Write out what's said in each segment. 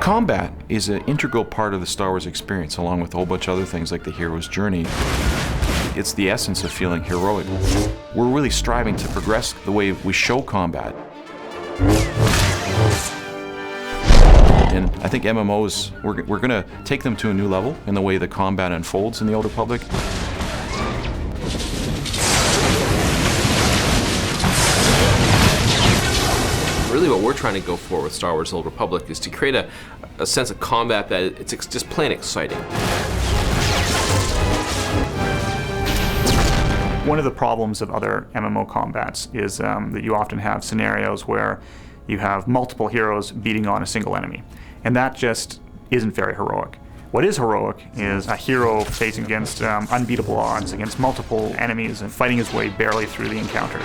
Combat is an integral part of the Star Wars experience, along with a whole bunch of other things like the hero's journey. It's the essence of feeling heroic. We're really striving to progress the way we show combat. And I think MMOs, we're going to take them to a new level in the way the combat unfolds in the Old Republic. Really what we're trying to go for with Star Wars: The Old Republic is to create a sense of combat that it's just plain exciting. One of the problems of other MMO combats is that you often have scenarios where you have multiple heroes beating on a single enemy. And that just isn't very heroic. What is heroic is a hero facing against unbeatable odds, against multiple enemies, and fighting his way barely through the encounter.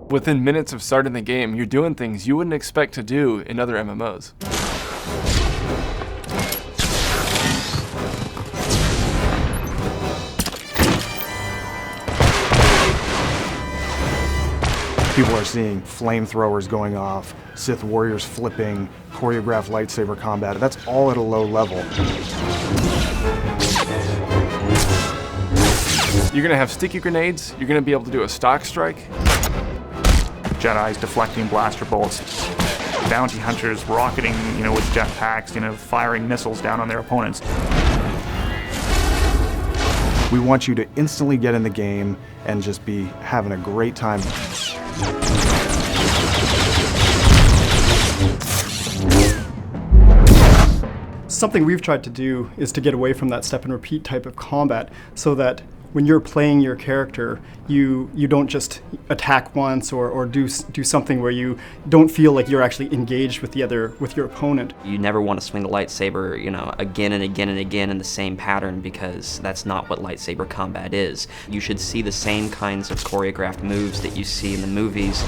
Within minutes of starting the game, you're doing things you wouldn't expect to do in other MMOs. People are seeing flamethrowers going off, Sith warriors flipping, choreographed lightsaber combat. That's all at a low level. You're going to have sticky grenades, you're going to be able to do a stock strike. Jedi's deflecting blaster bolts, bounty hunters rocketing, with jetpacks, firing missiles down on their opponents. We want you to instantly get in the game and just be having a great time. Something we've tried to do is to get away from that step and repeat type of combat so that when you're playing your character, you don't just attack once or do something where you don't feel like you're actually engaged with your opponent. You never want to swing the lightsaber, again and again and again in the same pattern, because that's not what lightsaber combat is. You should see the same kinds of choreographed moves that you see in the movies.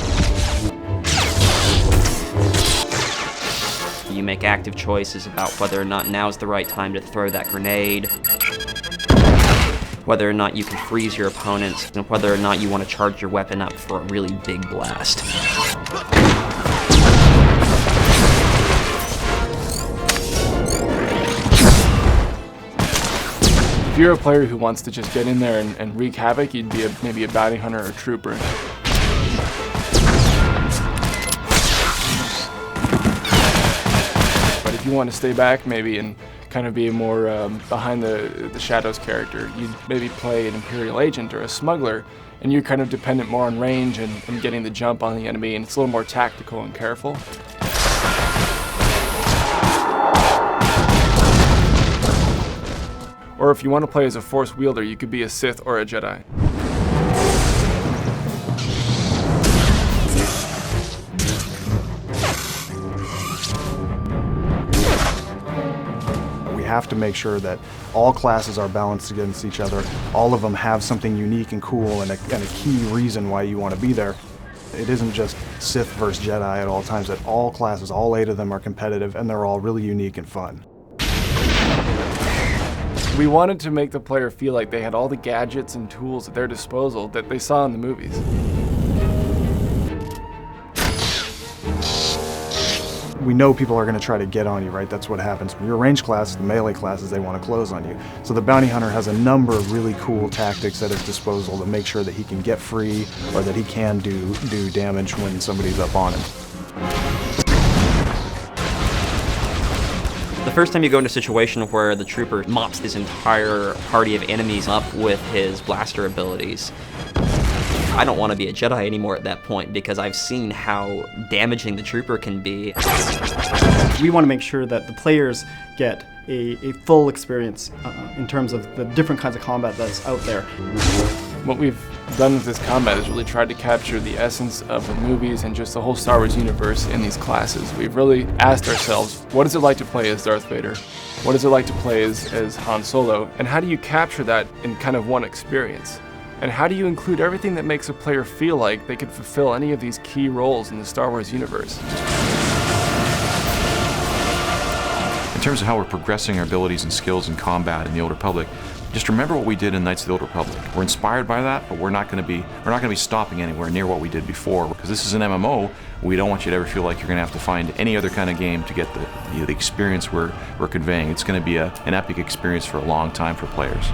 You make active choices about whether or not now's the right time to throw that grenade, whether or not you can freeze your opponents, and whether or not you want to charge your weapon up for a really big blast. If you're a player who wants to just get in there and wreak havoc, you'd be maybe a bounty hunter or a trooper. But if you want to stay back maybe and kind of be a more behind the shadows character, you'd maybe play an Imperial agent or a smuggler, and you're kind of dependent more on range and getting the jump on the enemy, and it's a little more tactical and careful. Or if you want to play as a Force wielder, you could be a Sith or a Jedi. We have to make sure that all classes are balanced against each other. All of them have something unique and cool and a key reason why you want to be there. It isn't just Sith versus Jedi at all times, that all classes, all 8 of them are competitive, and they're all really unique and fun. We wanted to make the player feel like they had all the gadgets and tools at their disposal that they saw in the movies. We know people are going to try to get on you, right? That's what happens. When you're a range class, the melee classes, they want to close on you. So the bounty hunter has a number of really cool tactics at his disposal to make sure that he can get free or that he can do damage when somebody's up on him. The first time you go into a situation where the trooper mops his entire party of enemies up with his blaster abilities, I don't want to be a Jedi anymore at that point, because I've seen how damaging the trooper can be. We want to make sure that the players get a full experience in terms of the different kinds of combat that's out there. What we've done with this combat is really tried to capture the essence of the movies and just the whole Star Wars universe in these classes. We've really asked ourselves, what is it like to play as Darth Vader? What is it like to play as Han Solo? And how do you capture that in kind of one experience? And how do you include everything that makes a player feel like they could fulfill any of these key roles in the Star Wars universe? In terms of how we're progressing our abilities and skills in combat in the Old Republic, just remember what we did in Knights of the Old Republic. We're inspired by that, but we're not going to be stopping anywhere near what we did before, because this is an MMO. We don't want you to ever feel like you're going to have to find any other kind of game to get the experience we're conveying. It's going to be an epic experience for a long time for players.